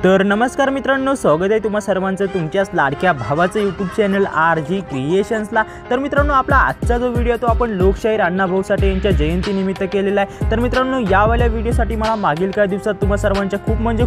तर नमस्कार मित्रांनो, स्वागत आहे तुम्हा सर्वांचं तुमच्याच लाडक्या भावाचं यूट्यूब चॅनल RG क्रिएशन्सला। तर मित्रांनो, आपला आजचा जो व्हिडिओ तो आपण लोकशाहीर अण्णाभाऊ साठे यांच्या जयंतीनिमित्त केलेला आहे। तर मित्रांनो, यावाल्या व्हिडिओसाठी मला मागील काही दिवसात तुम्हा सर्वांच्या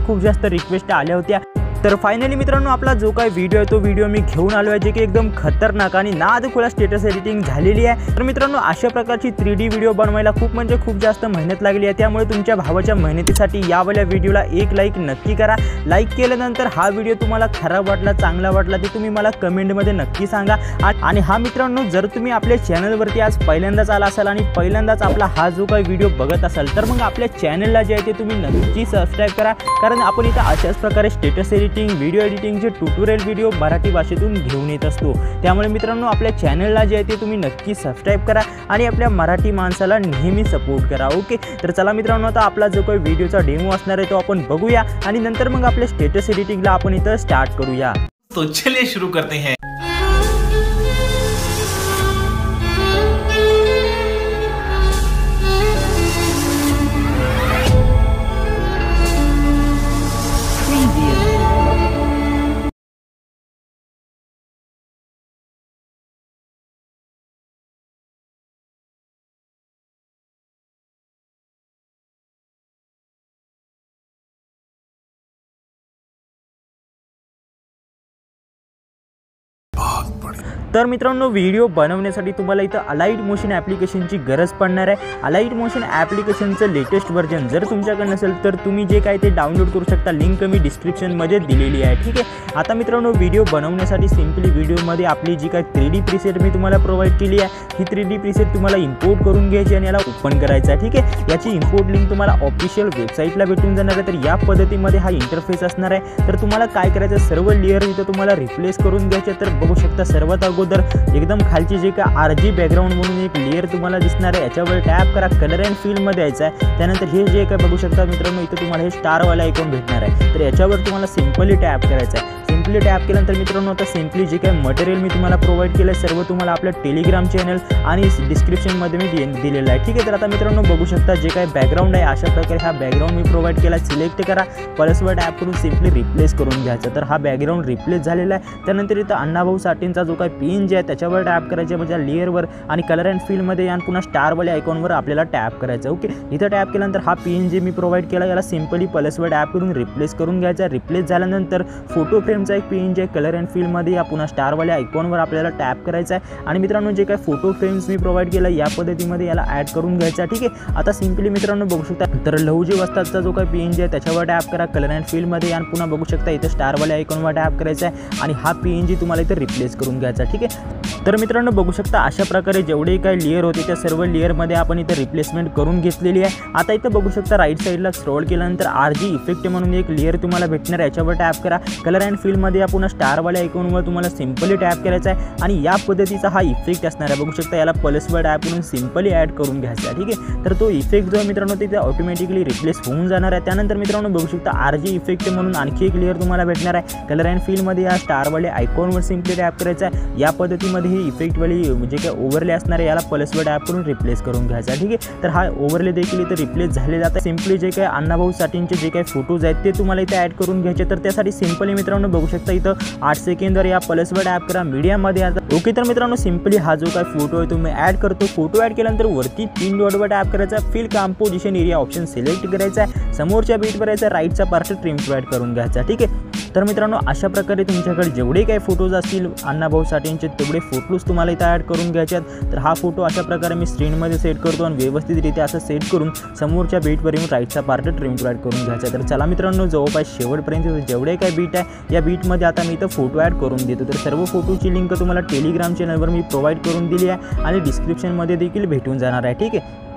खूप जास्त रिक्वेस्ट आल्या होत्या। तर फायनली मित्रांनो, आपला जो काही व्हिडिओ आहे तो व्हिडिओ मी घेऊन आलो आहे, जे की एकदम खतरनाक आणि नादखुळा स्टेटस एडिटिंग झालेली आहे। तर मित्रांनो, अशा प्रकारची 3D व्हिडिओ बनवायला खूप जास्त मेहनत लागली आहे। त्यामुळे तुमच्या भावाच्या मेहनतीसाठी यावाल्या व्हिडिओला एक लाईक नक्की करा। लाईक केल्यानंतर हा व्हिडिओ तुम्हाला खराब वाटला, चांगला वाटला ते तुम्ही मला कमेंटमध्ये नक्की सांगा। आणि हा मित्रांनो, जर तुम्ही आपल्या चॅनलवरती आज पहिल्यांदाच आला असाल आणि पहिल्यांदाच आपला हा जो काही व्हिडिओ बघत असाल, तर मग आपल्या चॅनलला जे आहे ते तुम्ही नक्की सबस्क्राईब करा, कारण आपण इथं अशाच प्रकारे स्टेटस व्हिडिओ एडिटिंगचे ट्युटोरियल व्हिडिओ मराठी भाषेतून घेऊन येत असतो। त्यामुळे मित्रांनो, आपल्या चॅनलला जे आहे ते तुम्ही नक्की सबस्क्राईब करा आणि आपल्या मराठी माणसाला नेहमी सपोर्ट करा। ओके, तर चला मित्रांनो, आता आपला जो काही व्हिडिओचा डेमो असणार आहे तो आपण बघूया आणि नंतर मग आपल्या स्टेटस एडिटिंगला आपण इथं स्टार्ट करूया। तो चलिए शुरू करते हैं। तर मित्रांनो, व्हिडिओ बनवण्यासाठी तुम्हाला इथं अलाइट मोशन ॲप्लिकेशनची गरज पडणार आहे। अलाइट मोशन ॲप्लिकेशनचं लेटेस्ट व्हर्जन जर तुमच्याकडे नसेल तर तुम्ही जे काय ते डाउनलोड करू शकता, लिंक मी डिस्क्रिप्शनमध्ये दिलेली आहे। ठीक आहे, आता मित्रांनो, व्हिडिओ बनवण्यासाठी सिम्पली व्हिडिओमध्ये आपली जी काय 3D प्रीसेट मी तुम्हाला प्रोव्हाइड केली आहे, ही 3D प्रीसेट तुम्हाला इम्पोर्ट करून घ्यायची आणि याला ओपन करायचं आहे। ठीक आहे, याची इम्पोर्ट लिंक तुम्हाला ऑफिशियल वेबसाईटला भेटून जाणार आहे। तर या पद्धतीमध्ये हा इंटरफेस असणार आहे। तर तुम्हाला काय करायचं, सर्व लेअर इथं तुम्हाला रिप्लेस करून घ्यायचे। तर बघू शकता, सर्वात अगोदर एकदम खालची जे का RG बॅकग्राऊंड म्हणून एक लेअर तुम्हाला दिसणार आहे, याच्यावर टॅप करा, कलर अँड फिल मध्ये यायचं आहे। त्यानंतर हे जे काय बघू शकता मित्रांनो, इथं तुम्हाला हे स्टारवाला आयकॉन भेटणार आहे। तर याच्यावर तुम्हाला सिम्पली टॅप करायचं आहे। सिम्पली टॅप केल्यानंतर मित्रांनो, आता सिम्पली जे काही मटेरियल मी तुम्हाला प्रोव्हाइड केलं आहे सर्व तुम्हाला आपल्या टेलिग्राम चॅनल आणि डिस्क्रिप्शनमध्ये मी दिलेलं आहे। ठीक आहे, तर आता मित्रांनो बघू शकता, जे काही बॅकग्राऊंड आहे अशा प्रकारे हा बॅकग्राऊंड मी प्रोव्हाइड केला। सिलेक्ट करा, प्लसवर टॅप करून सिम्पली रिप्लेस करून घ्यायचं। तर हा बॅकग्राऊंड रिप्लेस झालेला आहे। त्यानंतर इथं अण्णाभाऊ साठेंचा जो काही पेज आहे त्याच्यावर टॅप करायचं, म्हणजे लेअरवर आणि कलर अँड फिलमध्ये आणि पुन्हा स्टारवाल्या आयकॉनवर आपल्याला टॅप करायचं। ओके, इथं टॅप केल्यानंतर हा पेन जे मी प्रोव्हाइड केला याला सिम्पली प्लसवर टॅप करून रिप्लेस करून घ्यायचा। रिप्लेस झाल्यानंतर फोटो फ्रेमचा एक पेन जे कलर अँड फिलमध्ये या पुन्हा स्टारवाल्या आयकॉनवर आपल्याला टॅप करायचा आहे। आणि मित्रांनो, जे काही फोटो फ्रेम्स मी प्रोव्हाइड केला या पद्धतीमध्ये याला ॲड करून घ्यायचा। ठीक आहे, आता सिम्पली मित्रांनो बघू शकता, तर लहुजी वस्तादचा जो काही पेन जे आहे त्याच्यावर टॅप करा, कलर अँड फिलमध्ये आणि पुन्हा बघू शकता इथं स्टारवाल्या आयकॉनवर टॅप करायचा आहे आणि हा पेन जी तुम्हाला इथं रिप्लेस करून घ्यायचा। ठीक आहे, तर मित्रांनो बघू शकता, अशा प्रकारे जेवढे काही लेअर होते त्या सर्व लेअरमध्ये आपण इथं रिप्लेसमेंट करून घेतलेली आहे। आता इथं बघू शकता राईट साईडला स्क्रॉल केल्यानंतर RG इफेक्ट म्हणून एक लेअर तुम्हाला भेटणार, याच्यावर टॅप करा, कलर अँड फिलमध्ये पुन्हा स्टारवाल्या आयकॉनवर तुम्हाला सिम्पली टॅप करायचा आहे आणि या पद्धतीचा हा इफेक्ट असणार आहे। बघू शकता, याला प्लसवर टॅप करून सिम्पली ॲड करून घ्यायचा आहे। ठीक आहे, तर तो इफेक्ट जो आहे मित्रांनो तिथे ऑटोमॅटिकली रिप्लेस होऊन जाणार आहे। त्यानंतर मित्रांनो बघू शकता, RG इफेक्ट म्हणून आणखी एक लेअर तुम्हाला भेटणार आहे। कलर अँड फिलमध्ये या स्टारवाल्या आयकॉनवर सिम्पली टॅप करायचा आहे। या पद्धतीमध्ये ही इफेक्टवाली म्हणजे काय ओव्हरले असणार आहे, याला प्लसवर टॅप करून रिप्लेस करून घ्यायचा। ठीक आहे, तर हा ओव्हरले देखील इथं रिप्लेस झालेला आहे। सिम्पली जे काही अण्णाभाऊ साठेंचे जे काही फोटोज आहेत ते तुम्हाला इथे ॲड करून घ्यायचे। तर त्यासाठी सिम्पली मित्रांनो बघू शकता, इथं 8 सेकंदवर या प्लसवर टॅप करा, मीडियामध्ये आता। ओके, तर मित्रांनो सिम्पली हा जो काही फोटो आहे तो मी ॲड करतो। फोटो ॲड केल्यानंतर वरती 3 डॉटवर टॅप करायचा, fill composition area option select करायचा आहे, समोरच्या बीटवर यायचा, राईटचा पार्ट ट्रिम ॲड करून घ्यायचा। ठीक आहे, तर मित्रांनो अशा प्रकारे तुमच्याकडे जेवढे काही फोटोज असतील अण्णाभाऊ साठेंचे तेवढे फोटोज तुम्हाला इथं ॲड करून घ्यायचे आहेत। तर हा फोटो अशा प्रकारे मी स्क्रीनमध्ये सेट करतो आणि व्यवस्थितरित्या असं सेट करून समोरच्या बीटवर येऊन राईटचा पार्ट ट्रिम ॲड करून घ्यायचा। तर चला मित्रांनो, जवळपास शेवटपर्यंत जेवढे काही बीट आहे या बीटमध्ये आता मी इथं फोटो ॲड करून देतो। तर सर्व फोटोची लिंक तुम्हाला टेलिग्राम चॅनलवर मी प्रोव्हाइड करून दिली आहे आणि डिस्क्रिप्शनमध्ये देखील भेटून जाणार आहे। ठीक आहे,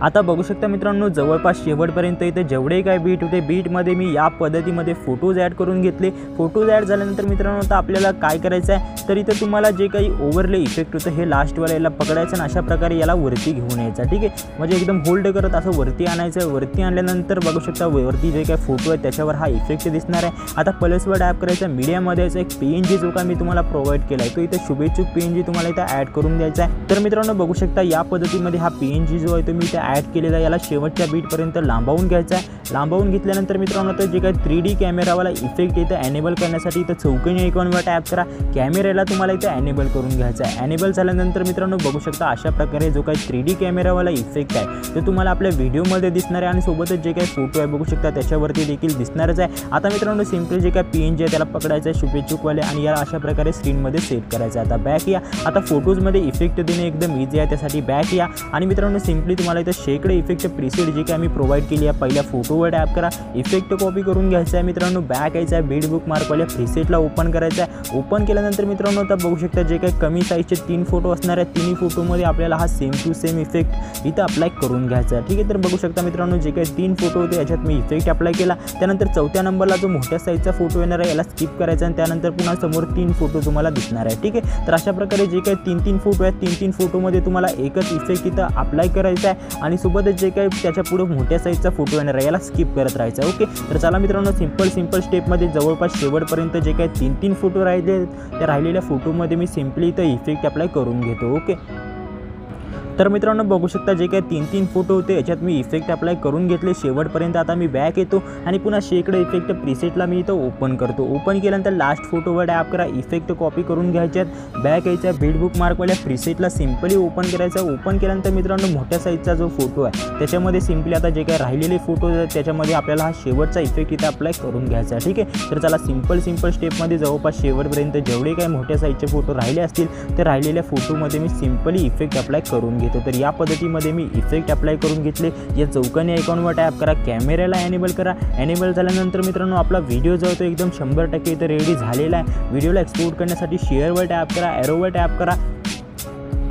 आता बघू शकता मित्रांनो जवळपास शेवटपर्यंत इथे जेवढे काय बीट होते बीटमध्ये मी या पद्धतीमध्ये फोटोज ॲड करून घेतले। फोटोज ॲड झाल्यानंतर मित्रांनो आता आपल्याला काय करायचं आहे तर इथं तुम्हाला जे काही ओव्हरले इफेक्ट होतं हे लास्टवाला याला पकडायचं आणि अशा प्रकारे याला वरती घेऊन यायचं, ठीक आहे। म्हणजे एकदम होल्ड करत असं वरती आणायचं। वरती आणल्यानंतर बघू शकता वरती जे काही फोटो आहे त्याच्यावर हा इफेक्ट दिसणार आहे। आता प्लसवर टॅप करायचा, मीडियामध्ये याचा एक PNG जो का मी तुम्हाला प्रोव्हाइड केला आहे तो इथे शुभेच्छुक PNG तुम्हाला इथं ॲड करून द्यायचा आहे। तर मित्रांनो बघू शकता या पद्धतीमध्ये हा PNG जो आहे तो मी इथे ॲड केलेला आहे। याला शेवटच्या बीटपर्यंत लांबवून घ्यायचा आहे। लांबवून घेतल्यानंतर मित्रांनो तर जे काही 3D कॅमेरावाला इफेक्ट इथं एनेबल करण्यासाठी इथं चौकोनी आयकॉनवर टॅप करा। कॅमेऱ्याला तुम्हाला इथं एनेबल करून घ्यायचा आहे। एनेबल झाल्यानंतर मित्रांनो बघू शकता अशा प्रकारे जो काही 3D कॅमेरावाला इफेक्ट आहे तो तुम्हाला आपल्या व्हिडिओमध्ये दिसणार आहे आणि सोबतच जे काही फोटो आहे बघू शकता त्याच्यावरती देखील दिसणारच आहे। आता मित्रांनो सिम्पली जे काही PNG आहे त्याला पकडायचं आहे शुभेच्छुकवाले आणि याला अशा प्रकारे स्क्रीनमध्ये सेट करायचं आहे। आता बॅक या। आता फोटोजमध्ये इफेक्ट देणे एकदम इझी आहे, त्यासाठी बॅक या आणि मित्रांनो सिम्पली तुम्हाला इथं शेकडे इफेक्ट प्रीसेट जे काय मी प्रोव्हाइड केली आहे पहिल्या फोटोवर टॅप करा, इफेक्ट कॉपी करून घ्यायचा आहे। मित्रांनो बॅक यायचा आहे, बीट बुक मार्कवाल्या प्रीसेटला ओपन करायचा आहे। ओपन केल्यानंतर मित्रांनो आता बघू शकता जे काही कमी साईजचे 3 फोटो असणार आहेत तिन्ही फोटोमध्ये आपल्याला हा सेम टू सेम इफेक्ट इथं अप्लाय करून घ्यायचा आहे, ठीक आहे। तर बघू शकता मित्रांनो जे काही 3 फोटो होते याच्यात मी इफेक्ट अप्लाय केला। त्यानंतर चौथ्या नंबरला जो मोठ्या साईजचा फोटो येणार आहे याला स्किप करायचा आणि त्यानंतर पुन्हा समोर 3 फोटो तुम्हाला दिसणार आहे, ठीक आहे। तर अशा प्रकारे जे काही 3-3 फोटो आहेत 3-3 फोटोमध्ये तुम्हाला एकच इफेक्ट इथं अप्लाय करायचा आहे आणि सोबतच जे काही त्याच्या पुढे मोठ्या साईजचा फोटो येणार आहे याला स्किप करत राहायचं, ओके। तर चला मित्रांनो सिंपल स्टेपमध्ये जवळपास शेवटपर्यंत जे काही 3-3 फोटो राहिले त्या राहिलेल्या फोटोमध्ये मी सिम्पली इथं इफेक्ट अप्लाय करून घेतो, ओके। तर मित्रांनो बघू शकता जे काही 3-3 फोटो होते याच्यात मी इफेक्ट अप्लाय करून घेतले शेवटपर्यंत। आता मी बॅक येतो आणि पुन्हा शेकडे इफेक्ट प्रीसेटला मी इथं ओपन करतो। ओपन केल्यानंतर लास्ट फोटोवर टॅप करा, इफेक्ट कॉपी करून घ्यायच्यात, बॅक यायचा, बीट बुक मार्कवाल्या प्रीसेटला सिम्पली ओपन करायचा। ओपन केल्यानंतर मित्रांनो मोठ्या साईजचा जो फोटो आहे त्याच्यामध्ये सिम्पली आता जे काही राहिलेले फोटो आहेत त्याच्यामध्ये आपल्याला हा शेवटचा इफेक्ट इथं अप्लाय करून घ्यायचा, ठीक आहे। तर चला सिम्पल स्टेपमध्ये जवळपास शेवटपर्यंत जेवढे काही मोठ्या साईजचे फोटो राहिले असतील ते राहिलेल्या फोटोमध्ये मी सिम्पली इफेक्ट अप्लाय करून घेतो। तर या पद्धतीमध्ये मी इफेक्ट अप्लाय करून घेतले। या चौकोनी आयकॉनवर टॅप करा, कॅमेऱ्याला एनेबल करा। एनेबल झाल्यानंतर मित्रांनो आपला व्हिडिओ जो आहे तो एकदम 100% इथं रेडी झालेला आहे। व्हिडिओला एक्सपोर्ट करण्यासाठी शेअरवर टॅप करा, एरोवर टॅप करा,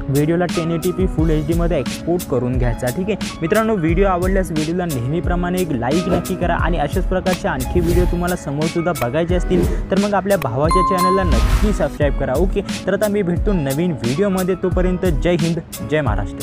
व्हिडिओला 1080p फुल HD मध्ये एक्सपोर्ट करून घ्यायचा, ठीक आहे। मित्रांनो व्हिडिओ आवडल्यास व्हिडिओला नेहमीप्रमाणे एक लाईक नक्की करा आणि अशाच प्रकारचे आणखी व्हिडिओ तुम्हाला समोरसुद्धा बघायचे असतील तर मग आपल्या भावाच्या चॅनलला नक्की सबस्क्राईब करा, ओके। तर आता मी भेटतो नवीन व्हिडिओमध्ये, तोपर्यंत जय हिंद जय महाराष्ट्र।